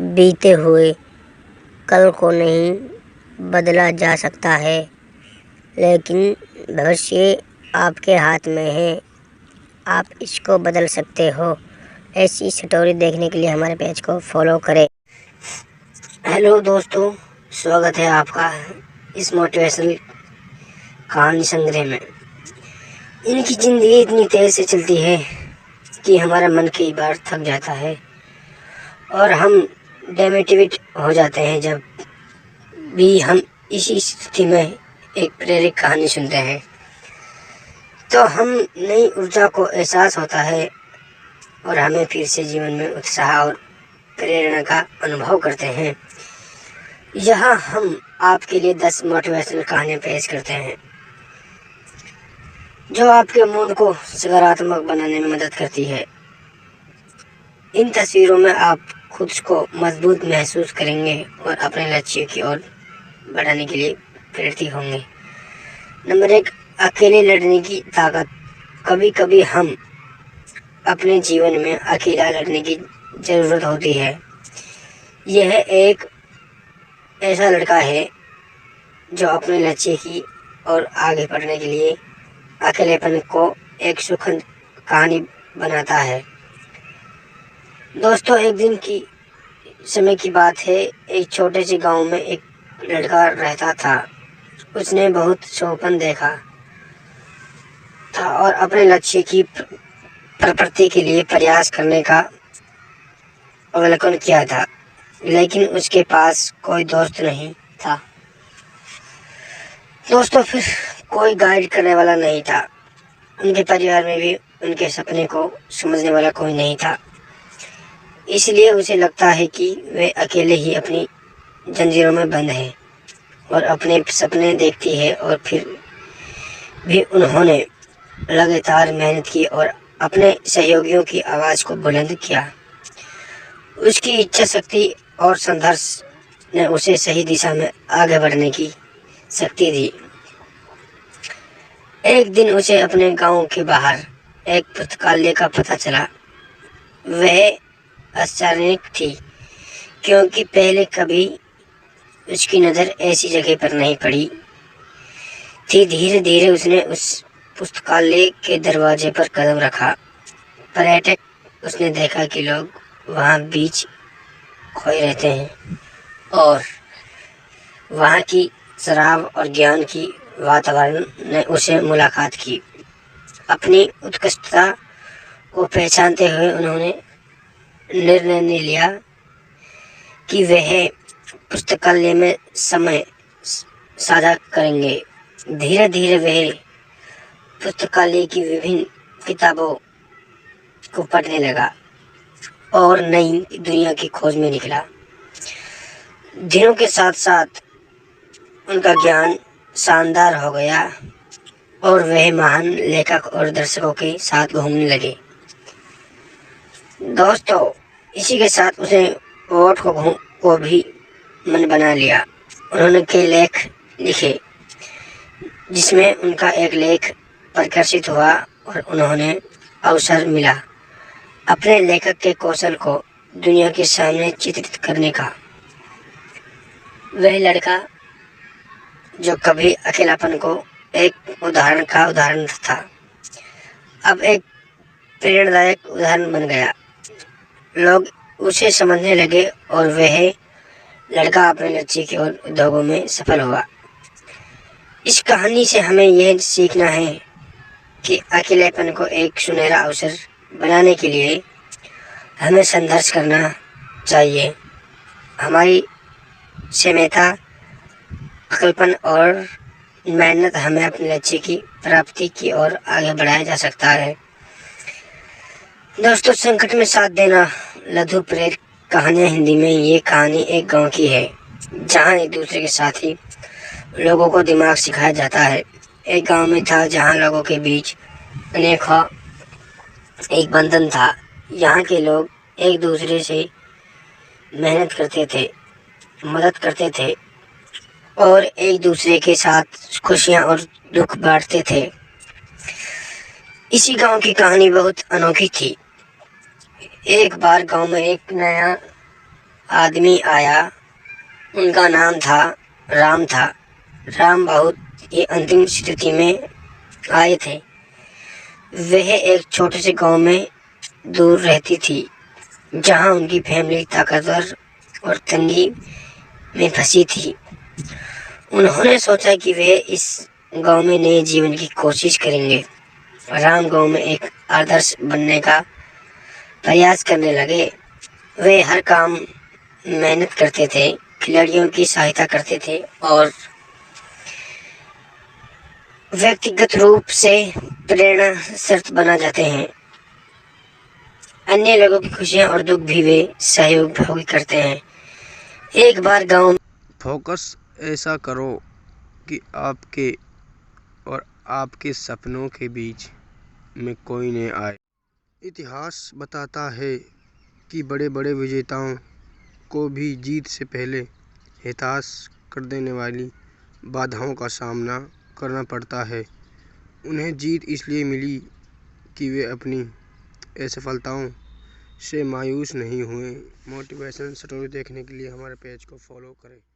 बीते हुए कल को नहीं बदला जा सकता है, लेकिन भविष्य आपके हाथ में है। आप इसको बदल सकते हो। ऐसी स्टोरी देखने के लिए हमारे पेज को फॉलो करें। हेलो दोस्तों, स्वागत है आपका इस मोटिवेशनल कहानी संग्रह में। इनकी ज़िंदगी इतनी तेज़ से चलती है कि हमारा मन कई बार थक जाता है और हम डिमोटिवेट हो जाते हैं जब भी हम इसी स्थिति में एक प्रेरक कहानी सुनते हैं। तो हम नई ऊर्जा को एहसास होता है और हमें फिर से जीवन में उत्साह और प्रेरणा का अनुभव करते हैं। यहाँ हम आपके लिए 10 मोटिवेशनल कहानियाँ पेश करते हैं जो आपके मूड को सकारात्मक बनाने में मदद करती है। इन तस्वीरों में आप खुद को मजबूत महसूस करेंगे और अपने लक्ष्य की ओर बढ़ाने के लिए प्रेरित होंगे। नंबर 1, अकेले लड़ने की ताकत। कभी कभी हम अपने जीवन में अकेला लड़ने की ज़रूरत होती है। यह एक ऐसा लड़का है जो अपने लक्ष्य की ओर आगे बढ़ने के लिए अकेलेपन को एक सुखद कहानी बनाता है। दोस्तों, एक दिन की समय की बात है। एक छोटे से गांव में एक लड़का रहता था। उसने बहुत सपना देखा था और अपने लक्ष्य की प्राप्ति के लिए प्रयास करने का अवलोकन किया था, लेकिन उसके पास कोई दोस्त नहीं था। दोस्तों, फिर कोई गाइड करने वाला नहीं था। उनके परिवार में भी उनके सपने को समझने वाला कोई नहीं था। इसलिए उसे लगता है कि वे अकेले ही अपनी जंजीरों में बंद है और अपने सपने देखती है। और फिर भी उन्होंने लगातार मेहनत की और अपने सहयोगियों की आवाज़ को बुलंद किया। उसकी इच्छा शक्ति और संघर्ष ने उसे सही दिशा में आगे बढ़ने की शक्ति दी। एक दिन उसे अपने गांव के बाहर एक पुस्तकालय का पता चला। वह आश्चर्यजनक थी क्योंकि पहले कभी उसकी नज़र ऐसी जगह पर नहीं पड़ी थी। धीरे धीरे उसने उस पुस्तकालय के दरवाजे पर कदम रखा। पर्यटक उसने देखा कि लोग वहाँ बीच खोए रहते हैं और वहाँ की शराब और ज्ञान की वातावरण ने उसे मुलाकात की। अपनी उत्कृष्टता को पहचानते हुए उन्होंने निर्णय लिया कि वह पुस्तकालय में समय साझा करेंगे। धीरे धीरे वह पुस्तकालय की विभिन्न किताबों को पढ़ने लगा और नई दुनिया की खोज में निकला। दिनों के साथ साथ उनका ज्ञान शानदार हो गया और वह महान लेखक और दर्शकों के साथ घूमने लगे। दोस्तों, इसी के साथ उसने वोट को भी मन बना लिया। उन्होंने कई लेख लिखे जिसमें उनका एक लेख प्रकाशित हुआ और उन्होंने अवसर मिला अपने लेखक के कौशल को दुनिया के सामने चित्रित करने का। वह लड़का जो कभी अकेलापन को एक उदाहरण था, अब एक प्रेरणादायक उदाहरण बन गया। लोग उसे समझने लगे और वह लड़का अपने लक्ष्य की ओर उद्योगों में सफल हुआ। इस कहानी से हमें यह सीखना है कि अकेलेपन को एक सुनहरा अवसर बनाने के लिए हमें संघर्ष करना चाहिए। हमारी क्षमता, अकलपन और मेहनत हमें अपने लक्ष्य की प्राप्ति की ओर आगे बढ़ाया जा सकता है। दोस्तों, संकट में साथ देना। लघु प्रेरक कहानियाँ हिंदी में। ये कहानी एक गांव की है जहां एक दूसरे के साथी लोगों को दिमाग सिखाया जाता है। एक गांव में था जहां लोगों के बीच अनोखा एक बंधन था। यहाँ के लोग एक दूसरे से मेहनत करते थे, मदद करते थे और एक दूसरे के साथ खुशियाँ और दुख बांटते थे। इसी गांव की कहानी बहुत अनोखी थी। एक बार गांव में एक नया आदमी आया। उनका नाम था राम था। राम बहुत ही अंतिम स्थिति में आए थे। वह एक छोटे से गांव में दूर रहती थी, जहां उनकी फैमिली ताकतवर और तंगी में फंसी थी। उन्होंने सोचा कि वे इस गांव में नए जीवन की कोशिश करेंगे। राम गांव में एक आदर्श बनने का प्रयास करने लगे। वे हर काम मेहनत करते थे, खिलाड़ियों की सहायता करते थे और व्यक्तिगत रूप से प्रेरणा स्रोत बना जाते हैं। अन्य लोगों की खुशियां और दुख भी वे सहयोग भागी करते हैं। एक बार गांव फोकस ऐसा करो कि आपके और आपके सपनों के बीच में कोई न आए। इतिहास बताता है कि बड़े बड़े विजेताओं को भी जीत से पहले हताश कर देने वाली बाधाओं का सामना करना पड़ता है। उन्हें जीत इसलिए मिली कि वे अपनी असफलताओं से मायूस नहीं हुए। मोटिवेशनल स्टोरी देखने के लिए हमारे पेज को फॉलो करें।